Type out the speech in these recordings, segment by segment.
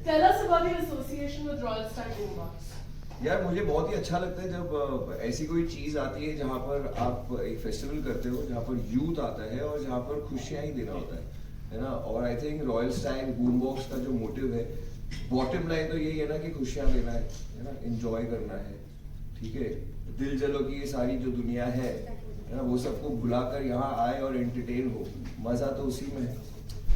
Tell us about your association with Royal Stag Boombox. यार मुझे बहुत ही अच्छा लगता है जब ऐसी कोई चीज आती है जहाँ पर आप एक फेस्टिवल करते हो जहाँ पर यूथ आता है और जहाँ पर खुशियाँ ही देना होता है ना। और I think royal Stag boombox का जो मोटिव है, बॉटम लाइन तो यही है ना कि खुशियाँ देना है ना, एंजॉय करना है, ठीक है। दिल जलो की ये सारी जो दुनिया है ना, वो सबको भुलाकर यहाँ आए और एंटरटेन हो, मज़ा तो उसी में है।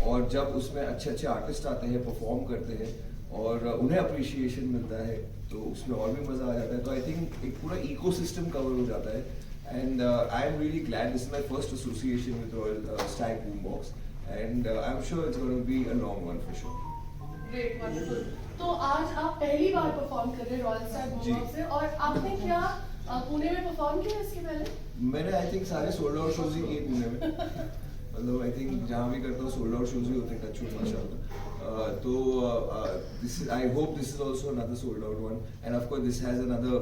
और जब उसमें अच्छे अच्छे आर्टिस्ट आते हैं, परफॉर्म करते हैं और उन्हें अप्रिशिएशन मिलता है तो उसमें और भी मज़ा आ जाता है। तो आई थिंक एक पूरा इकोसिस्टम कवर हो जाता है। And I am really glad, this is my first association with royal Stag boombox and I am sure it's gonna be a long one for sure. Great, wonderful. तो आज आप पहली बार perform कर रहे हैं रॉयल स्टैग बूमबॉक्स से, और आपने क्या पुणे में परफॉर्म किया इसके पहले? मैंने आई थिंक सारे सोल्ड आउट शोज ही किए पुणे में। मतलब आई थिंक जहाँ भी करता हूँ सोल्ड आउट शोज ही होते हैं, टच वुड माशाल्लाह। तो this is, I hope this is also another sold out one, and of course this has another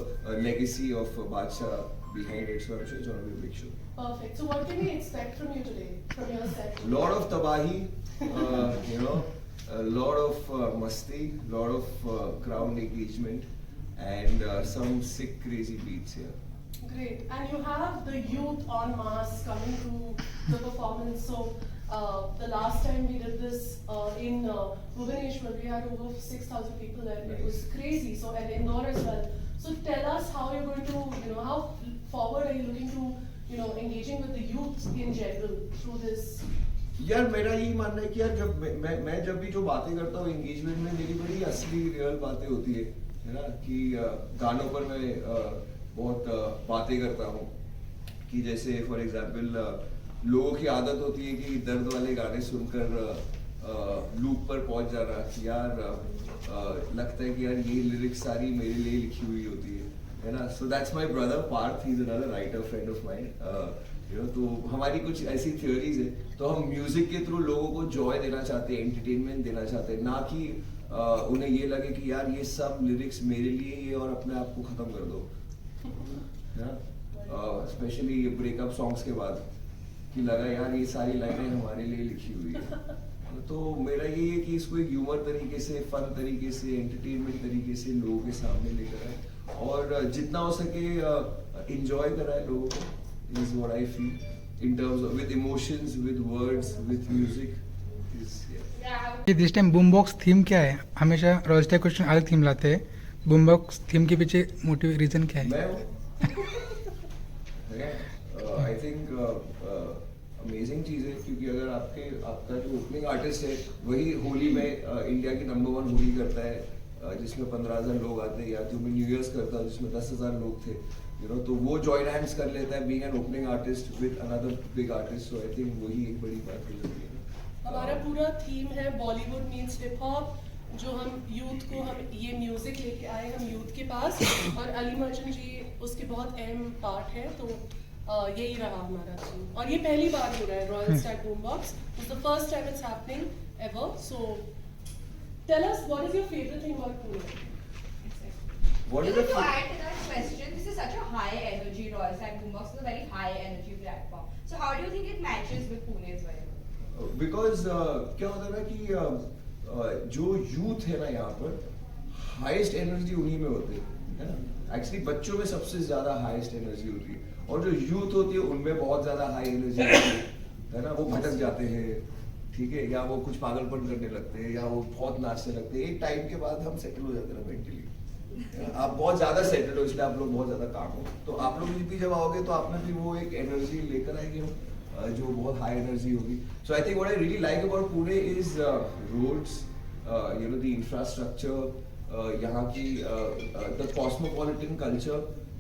legacy of Badshah behind it, so I'm sure it's going to be a big show. Perfect. So what can we expect from you today, from your set? Lot of tabahi, you know, a lot of masti, lot of crowd engagement, and some sick crazy beats here. Great. And you have the youth en masse coming to the performance. So the last time we did this in Bhubaneswar, we had over 6,000 people there. It was crazy. So at Indore as well. So tell us how you're going to, you know, how forward are you looking to, you know, engaging with the youth in general through this? यार मेरा यही मानना है कि यार जब मैं जब भी जो बातें करता हूँ एंगेजमेंट में, मेरी बड़ी असली रियल बातें होती है ना। कि गानों पर मैं बहुत बातें करता हूँ कि जैसे फॉर एग्जांपल लोगों की आदत होती है कि दर्द वाले गाने सुनकर लूप पर पहुंच जाना कि यार लगता है कि यार ये लिरिक्स सारी मेरे लिए लिखी हुई होती है ना। So that's my brother Parth, he is another writer friend of mind, you know. तो हमारी कुछ ऐसी थियोरीज है, तो हम म्यूजिक के थ्रू लोगों को जॉय देना चाहते हैं, एंटरटेनमेंट देना चाहते हैं, ना कि उन्हें ये लगे कि यार ये सब लिरिक्स मेरे लिए ही है और अपने आप को खत्म कर दो, स्पेशली ब्रेकअप सॉन्ग्स के बाद कि लगा यार ये सारी लाइनें हमारे लिए लिखी हुई है। तो मेरा ये है कि इसको एक ह्यूमर तरीके से, फन तरीके से, एंटरटेनमेंट तरीके से लोगों के सामने लेकर आए और जितना हो सके एंजॉय कराए लोगों को, is what I feel in terms of with emotions, with words, with music. This time boombox theme क्या है? हमेशा रॉयल स्टैग क्वेश्चन अलग थीम लाते हैं, बूमबॉक्स थीम के पीछे मोटिव रीजन क्या है? मैं आई थिंक अमेजिंग चीज़ है, क्योंकि अगर आपका जो ओपनिंग आर्टिस्ट है वही होली में इंडिया की नंबर 1 होली करता है जिसमें 15,000 लोग आते हैं, या जो मैं न्यू ईयर्स करता हूँ जिसमें 10,000 लोग थे, यू नो। तो वो जॉइन हैंड्स कर लेता है being an opening artist with another big artist. So I think वही एक बड़ी बात हो जाती है। हमारा पूरा थीम है बॉलीवुड मीन्स हिप हॉप, जो हम यूथ को, हम ये म्यूजिक लेके आए हम यूथ के पास, और अली मर्चेंट जी उसके बहुत अहम पार्ट है। तो यही रहा हमारा थीम, और ये पहली बार हो रहा है Royal Stag Boombox, it's the first time it's happening ever. So tell us what is your favourite thing about Pune? What is To the add to that question, this is such a high energy Royal Stag Boombox is a very high energy platform. So how do you think it matches with Pune's vibe? Because क्या होता है ना कि जो youth है ना यहाँ पर, हाईएस्ट एनर्जी उन्हीं में होती है ना। एक्चुअली बच्चों में सबसे ज्यादा हाईएस्ट एनर्जी होती है, और जो यूथ होती है उनमें बहुत ज्यादा हाई एनर्जी होती है ना। वो भटक जाते हैं, ठीक है, या वो कुछ पागलपन करने लगते हैं, या वो बहुत नाचने लगते हैं। एक टाइम के बाद हम सेटल हो जाते हैं मेंटली, आप बहुत ज्यादा सेटल हो, इसलिए आप लोग बहुत ज्यादा काम हो। तो आप लोग भी जब आओगे तो आप में भी वो एक एनर्जी लेकर आएंगे जो बहुत हाई एनर्जी होगी। So I think what I really like about Pune is roads, you know, the infrastructure, यहाँ की द कॉस्मोपॉलिटन कल्चर,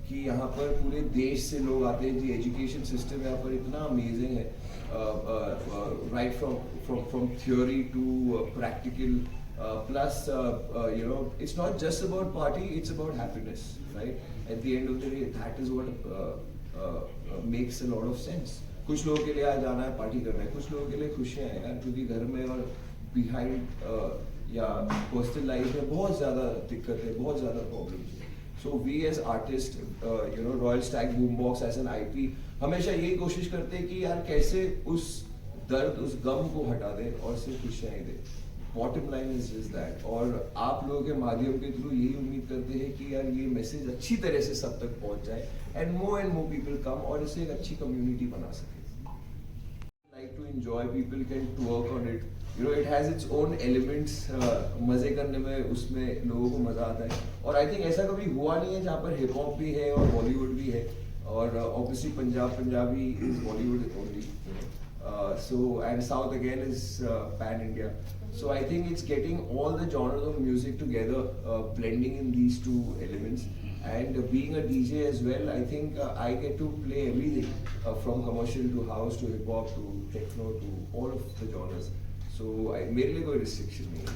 कि यहाँ पर पूरे देश से लोग आते हैं। जी एजुकेशन सिस्टम यहाँ पर इतना अमेजिंग है, right from theory to practical, plus you know, it's not just about party, it's about happiness, right? At the end of the day, that is what makes a lot of sense. कुछ लोगों के लिए आज जाना है, party करना है, कुछ लोगों के लिए खुशियाँ हैं यार, क्योंकि घर में और बिहाइंड या पर्सनल लाइफ में बहुत ज़्यादा दिक्कत है, बहुत ज़्यादा प्रॉब्लम है। So we as artist, you know, Royal Stag Boombox as an IP हमेशा यही कोशिश करते हैं कि यार कैसे उस दर्द, उस गम को हटा दे और सिर्फ खुशियाँ ही दे। Bottom line is just that. और आप लोगों के माध्यम के थ्रू यही उम्मीद करते हैं कि यार ये मैसेज अच्छी तरह से सब तक पहुंच जाए एंड मोर पीपल कम और इसे एक अच्छी कम्युनिटी बना सके। Like to enjoy, people can work on it. You know, it has its own elements. मजे करने में उसमें लोगों को मजा आता है और आई थिंक ऐसा कभी हुआ नहीं है जहाँ पर हिप हॉप भी है और बॉलीवुड भी है और obviously Punjabi is Bollywood only. So and South again is pan India. So I think it's getting all the genres of music together, blending in these two elements. And being a DJ as well, I think I get to play everything from commercial to house to hip hop to techno to all of the genres. So मेरे लिए कोई restriction नहीं है.